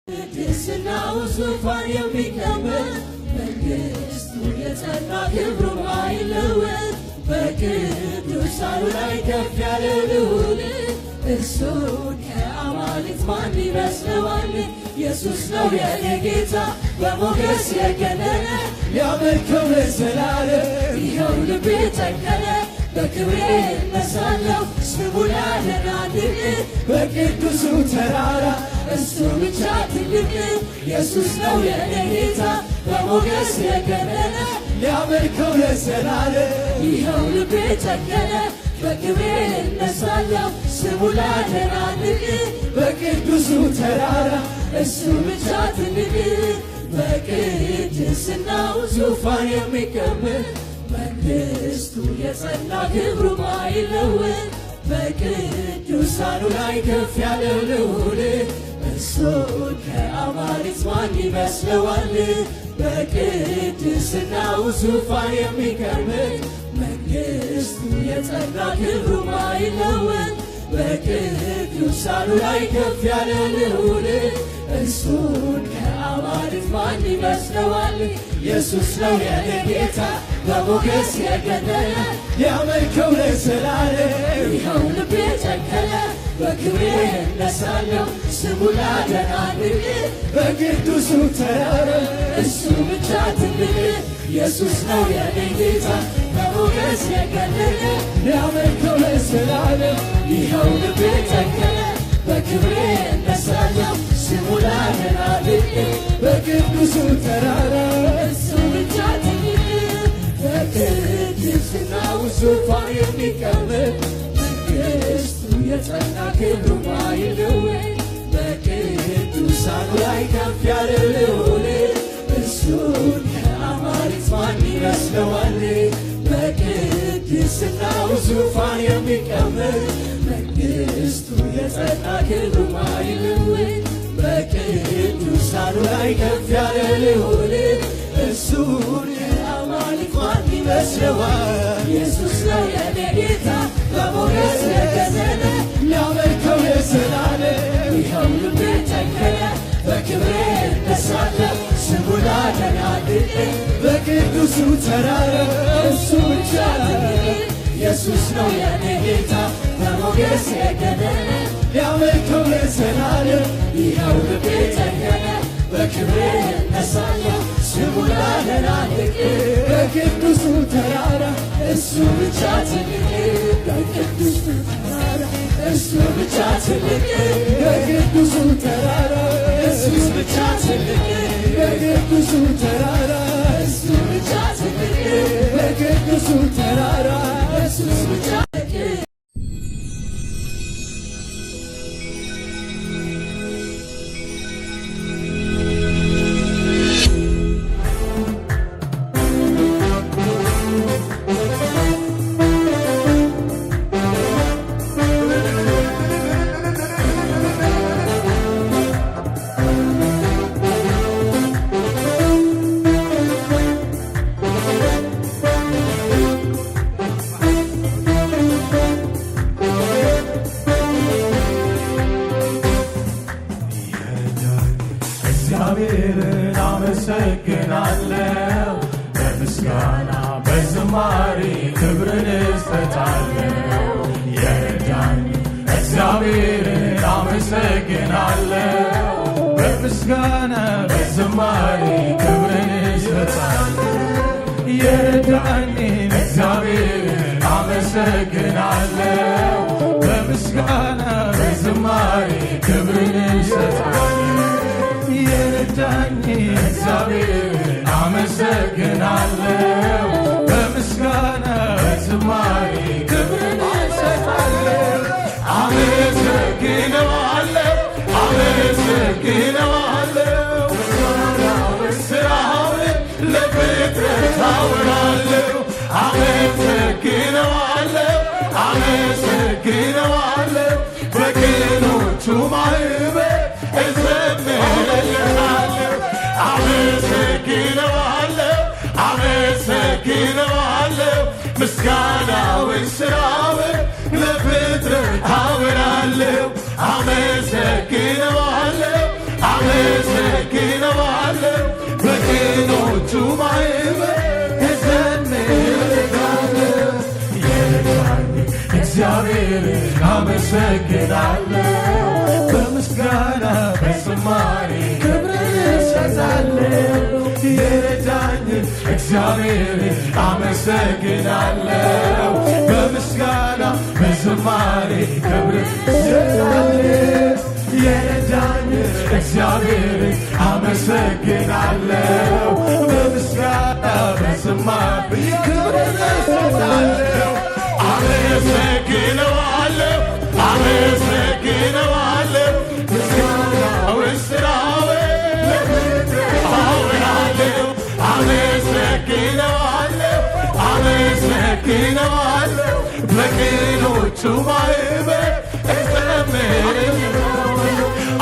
ቅድስናው ዙፋን የሚቀመጥ መንግሥቱ የጸና ክብሩ አይለወጥ በቅዱሳኑ ላይ ከፍ ያለ ልዑል እርሱን ከአማልክት ማን ይመስለዋል? ኢየሱስ ነው የኔ ጌታ በሞገስ የገነነ ሊያመልከው ለዘላለም ይኸው ልቤ ተከለ በክብሬ እነሳለሁ ስሙን አደናንቅ በቅዱሱ ተራራ እሱ ብቻ ትልቅ ኢየሱስ ነው የኔ ጌታ በሞገስ የገነነ ሊያመልከው ለዘላለም ይኸው ልቤ ተከለ በክብሬ እነሳለሁ ስሙን አደናንቅ በቅዱሱ ተራራ እሱ ብቻ ትልቅ በቅድስናው ዙፋን የሚቀመጥ መንግሥቱ የጸና ክብሩ አይለወጥ በቅዱሳኑ ላይ ከፍ ያለው ልዑል እርሱን ከአማልክት ማን ይመስለዋል? በቅድስናው ዙፋን የሚቀመጥ መንግሥቱ የጸና ክብሩ አይለወጥ በቅዱሳኑ ላይ ከፍ ያለው ልዑል እርሱን ከአማልክት ማን ይመስለዋል? ኢየሱስ ነው የኔ ጌታ በሞገስ የገነነ ሊያመልከው ለዘላለም ይኸው ልቤ ተከለ በክብሬ እነሳለሁ ስሙን አደናንቅ በቅዱሱ ተራራ እሱ ብቻ ትልቅ ኢየሱስ ነው የኔ ጌታ በሞገስ የገነነ ሊያመልከው ለዘላለም ይኸው ልቤ ተከለ በክብሬ እነሳለሁ ስሙን አደናንቅ በቅዱሱ ተራራ እሱ ብቻ ትልቅ በቅድስናው ዙፋን የሚቀመጥ መንግሥቱ የጸና ክብሩ አይለወጥ በቅዱሳኑ ላይ ከፍ ያለ ልዑል እርሱን ከአማልክት ማን ይመስለዋል? በቅድስናው ዙፋን የሚቀመጥ መንግሥቱ የጸና ክብሩ አይለወጥ በቅዱሳኑ ላይ ከፍ ያለ ልዑል እርሱን ከአማልክት ማን ይመስለዋል? ኢየሱስ ነው የኔ ጌታ በሞገስ የገነነ ሊያመልከው ለዘላለም ይኸው ልቤ ተከለ በክብሬ እነሳለሁ ስሙን አደናንቅ በቅዱሱ ተራራ እሱ ብቻ ትልቅ ኢየሱስ ነው የኔ ጌታ በሞገስ የገነነ ሊያመልከው ለዘላለም ይኸው ልቤ ተከለ በክብሬ እነሳለሁ ስሙን አደናንቅ በቅዱሱ ተራራ እሱ ብቻ ትልቅ በቅዱሱ ተራራ እሱ ብቻ ትልቅ በቅዱሱ ተራራ እሱ ብቻ ትልቅ በቅዱሱ ተራራ እሱ ብቻ ትልቅ በቅዱሱ ተራራ እሱ ብቻ እግዚአብሔርን አመሰግናለሁ በምስጋና በዝማሬ ክብርን እሰጣለሁ። የረዳኝ እግዚአብሔርን አመሰግናለሁ በምስጋና በዝማሬ ክብርን እሰጣለሁ። የረዳኝን እግዚአብሔርን አመሰግናለሁ በምስጋና በዝማሬ ክብርን እሰጣለሁ። የረዳኝ እግዚአብሔርን አመሰግናለሁ በምስጋና በዝማሬ ክብርን እሰጣለሁ። አመሰግነዋለሁ አመሰግነዋለሁ ስራውን ለፍጥረት አወራለሁ። አመሰግነዋለሁ አመሰግነዋለሁ በቅኖቹ ማህበር እዘምርለታለሁ። አመሰግነዋለሁ አመሰግነዋለሁ እሰግዳለሁ በቅኖቹ ማዕበል እዘምራለሁ የረዳኝ እግዚአብሔርን አመሰግናለሁ በምስጋና በዝማሬ ክብርን እሰጣለሁ የረዳኝ እግዚአብሔርን አመሰግናለሁ በምስጋና በዝማሬ ክብርን እሰጣለሁ የረዳኝ እግዚአብሔርን አመሰግናለሁ በምስጋና በዝማሬ ክብርን እሰጣለሁ አመሰግነዋለሁ አመሰግነዋለሁ ምስጋናውን ስራውን አወራለሁ አመሰግነዋለሁ አመሰግነዋለሁ በቅኖቹ ማዕበል እዘምራለሁ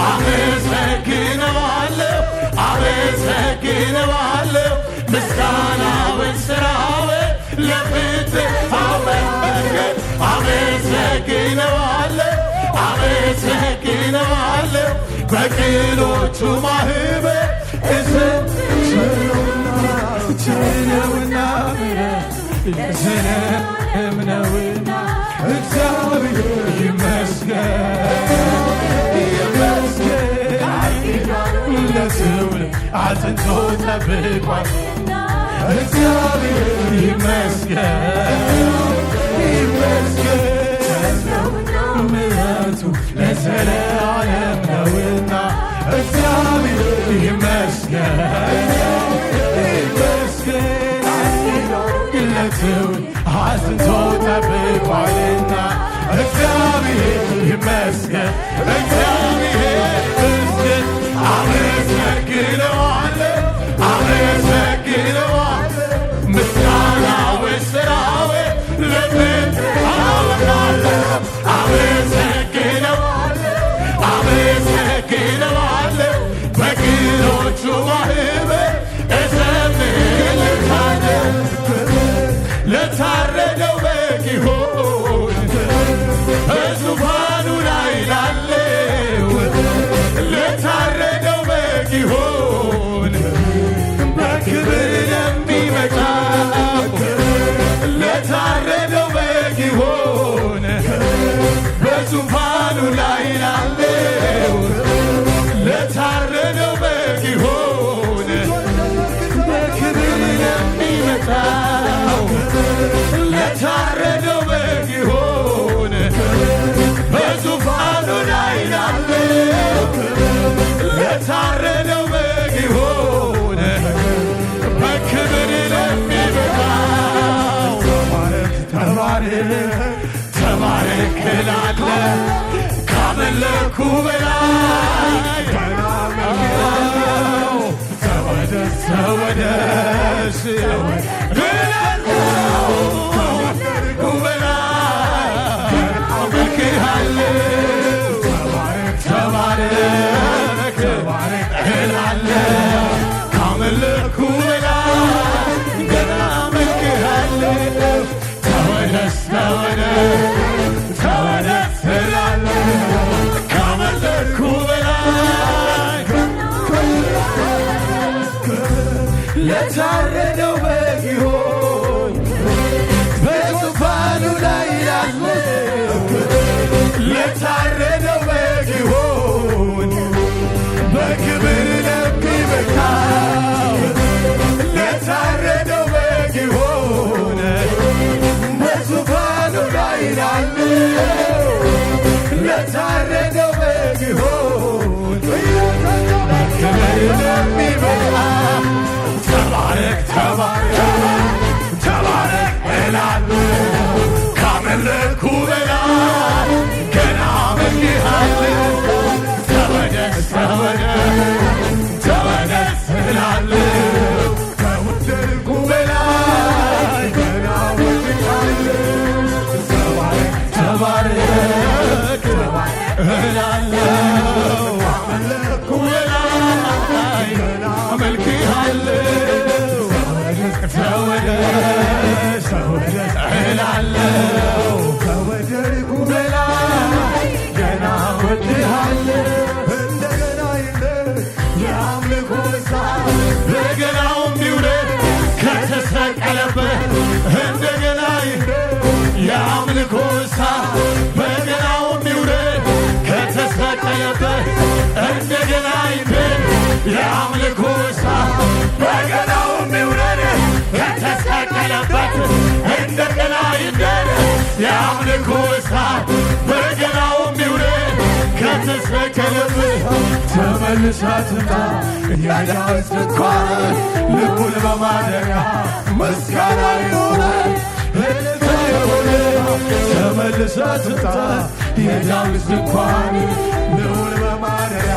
አመሰግነዋለሁ አመሰግነዋለሁ ምስጋናውን ስራውን ለፍትህ አመሰግነዋለሁ አመሰግነዋለሁ በቅኖቹ ማዕበል ችለውና ዝንም ነውና እግዚአብሔር ይመስገን ይመስገን ለትውልድ አጽንቶ ጠብቋል እግዚአብሔር ይመስገን ይመስገን ምሕረቱ ለዘለዓለም ነውና እግዚአብሔር ይመስገን ይመስገን ለትውልድ አጽንቶ ጠብቋልና እግዚአብሔር ይመስገን እግዚአብሔር ይመስገን አመሰግነዋለሁ አመሰግነዋለሁ ምስጋናውን ስራውን ለፍትህ አወራለሁ አመሰግነዋለሁ አመሰግነዋለሁ በቅኖቹ ማዕበል እዘምርለታለሁ ለታረደው በግ ይሆን በዙፋኑ ላይ ላለው ለታረደው በግ ይሆን በክብር ለሚመጣው ለታረደው በግ ይሆን በዙፋኑ ላይ ላለው ለታረደው በግ ይሆን በክብር ለሚመጣው ለታረደው በግ ይሆን በዙፋኑ ላይ ላለው ለታረደው በግ ይሆን በክብር ለሚመጣው ተባረክ ተባረክ እላለሁ ካመለኩ በላይ ተወደስ ተወደስ እላለሁ ካመለኩ በላይ አመልክሃለሁ ተባረክ ተባረክ እላለሁ ካመለኩ በላይ ገና አመልክሃለሁ ተወደስ ተወደስ ተወደስ እላለሁ ካመለኩ በላይ ለታረደው በግ ይሆን በዙፋኑ ላይ ያለው ለታረደው በግ ይሆን በክብር ለሚመጣው ለታረደው በግ ይሆን በዙፋኑ ላይ ላለው ለታረደው በግ ይሆን በክብር ለሚመጣው ተባረክ ተባረክ ተባረክ እላለሁ ካመለኩ በላይ ገና አመልክሃለሁ ተወደስ ተወደስ ተወደስ እላለሁ ከወደድኩ በላይ ገና አመልክሃለሁ ተባረክ ተባረክ እላለሁ ካመለኩ በላይ ገና አመልክሃለሁ ተወደስ ተወደስ እላለሁ ከወደድኩ በላይ ገና እወድሃለሁ እንደገና የአምልኮ እሳት በገናውም ይውረድ ከተሰቀለበት እንደገና የአምልኮ እሳት በገናውም ይውረድ ከተሰቀለበት እንደገና የአምልኮ እሳት በገናውም ይውረድ ከተሰቀለበት እንደገና የአምልኮ እሳት በገናውም ይውረድ ከተሰቀለበት ተመልሳ ትምጣ የዳዊት ድንኳን ልቡን በማደሪያ ምስጋና ይሆናል እልልታ ይሆናል ተመልሳ ትምጣ የዳዊት ድንኳን ልቡን በማደሪያ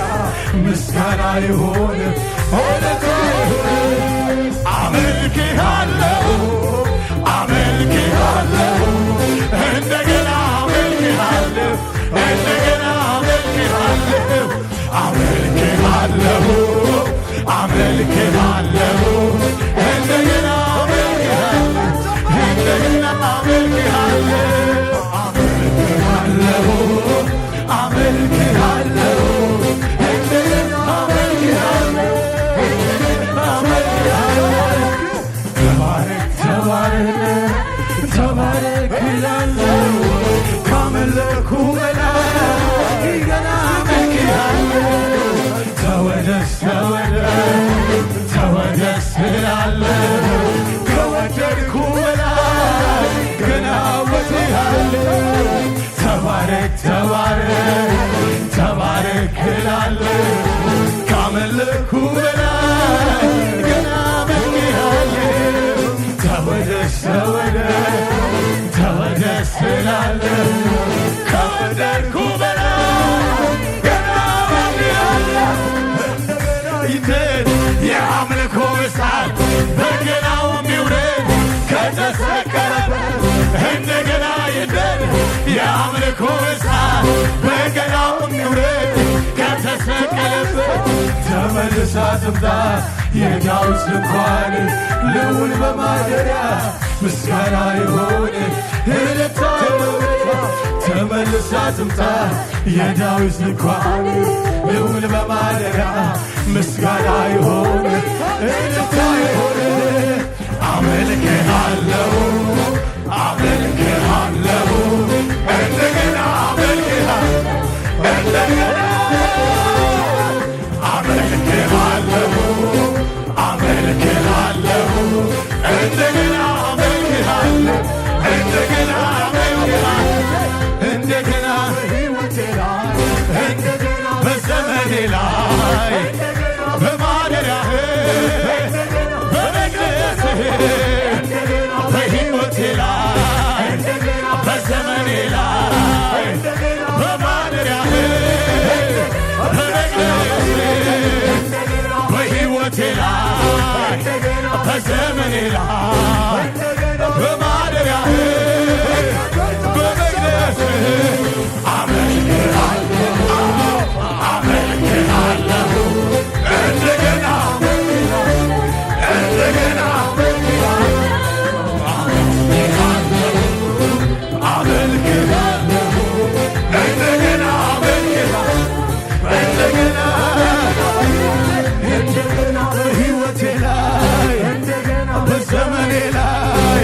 ምስጋና ይሆን እልልታ ይሆናል አመልክሃለሁ አመልክሃለሁ እንደገና አመልክሃለሁ እንደገና አመልክሃለሁ አመልክሃለሁ አመልክሃለሁ እንደገና አመልክሃለሁ እንደገና አመልክሃለሁ አመልክሃለሁ አመልክሃለሁ እንደገና አመልክሃለሁ ተባረክ ተባረክ ተባረክ እላለሁ ካመለኩ በላይ ገና አመልክሃለሁ ተወደስ ተወደስ ተወደስ እላለሁ ከወደድኩ በላይ ገና እወድሃለሁ ተባረክ ተባረክ ተባረክ እላለሁ ካመለኩ በላይ ገና አመልክሃለሁ ተወደስ ተወደስ ተወደስ እላለሁ ከወደድኩ በላይ ገና አመልክሃለሁ ይደድ የአምልኮ እሳት በገናውም ይውረድ ከተሰቀለበት እንደገና ይደድ የአምልኮ እሳት በገናውም ይውረድ ከተሰቀለበት ተመልሳ ትምጣ የዳዊት ድንኳን ልዑል በማደሪያ ምስጋና ይሆን እልልታ ተመልሳ ትምጣ የዳዊት ድንኳን ልዑል በማደሪያ ምስጋና ይሆን እልልታ ይሆን አመልክሃለሁ አመልክሃለሁ እንደገና አመልክሃለሁ እንደገና አመልክሃለሁ አመልክሃለሁ እንደገና አመልክሃለሁ እንደገና አመልክሃለሁ እንደገና በሕይወቴ ላይ እንደገና በዘመኔ ላይ በማደሪያህ በመቅደስህ በሕይወቴ ላይ በዘመኔ ላይ በማደሪያህ በመቅደስህ በሕይወቴ ላይ በዘመኔ ላይ በማደሪያህ በመቅደስህ አመልክሃለሁ አመልክሃለሁ እንደገና እንደገና አመልክሃለሁ እንደገና አመልክሃለሁ እንደገና እንደገና በሕይወቴ ላይ እንደገና በዘመኔ ላይ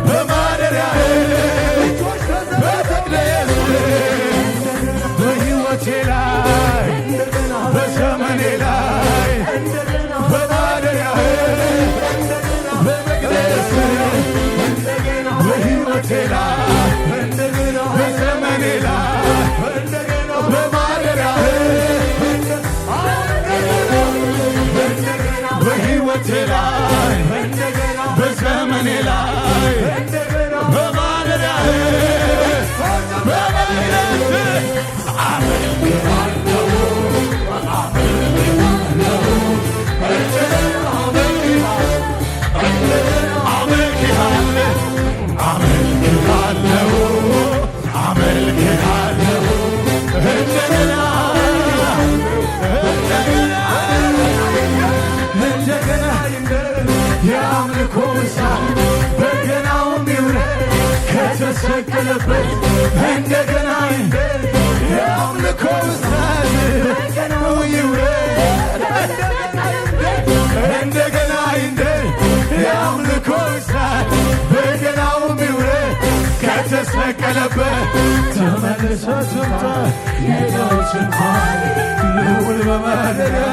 በማደሪያህ በመቅደስህ በሕይወቴ ላይ በዘመኔ ላይ በማደሪያህ በመቅደስህ በሕይወቴ ላይ በዘመኔ ላይ በማደሪያህ በሕይወቴ ላይ በዘመኔ ላይ በማደሪያህ በመቅደስህ አመልክሃለሁ አመልክሃለሁ አመልክሃለሁ አመልክሃለሁ አመልክሃለሁ እንደገና እንደገና የአምልኮ እሳት በገናውም ይውረድ ከተሰቀለበት እንደገና የአምልኮ እሳት ይውረድ ከተሰቀለበት ተመልሰ ትምጣ የዳዊት ድንኳን ልዑል በማደሪያ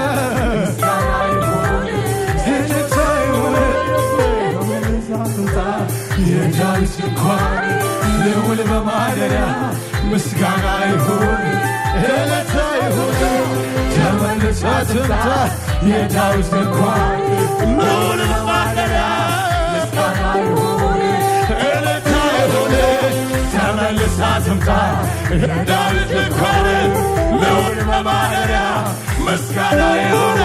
የዳዊት ድንኳን ልዑል በማደሪያ ምስጋና ይሁን እልልታ ይሁን ተመልሳ ትምጣ የዳዊት ድንኳን ልዑል በማደሪያ ምስጋና ይሁን እልልታ ይሁን ተመልሳ ትምጣ የዳዊት ድንኳን ልዑል በማደሪያ ምስጋና ይሁን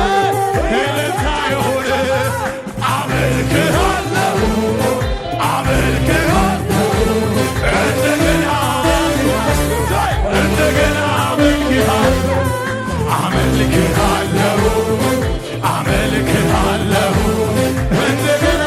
እልልታ ይሁን አመልክሃለሁ እንደገና አመልክሃለሁ እንደገና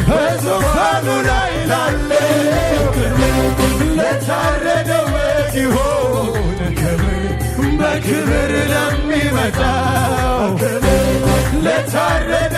በዙፋኑ ላይ ላለው ለታረደው ይሆን ክብር በክብር ለሚመጣው ለታረደ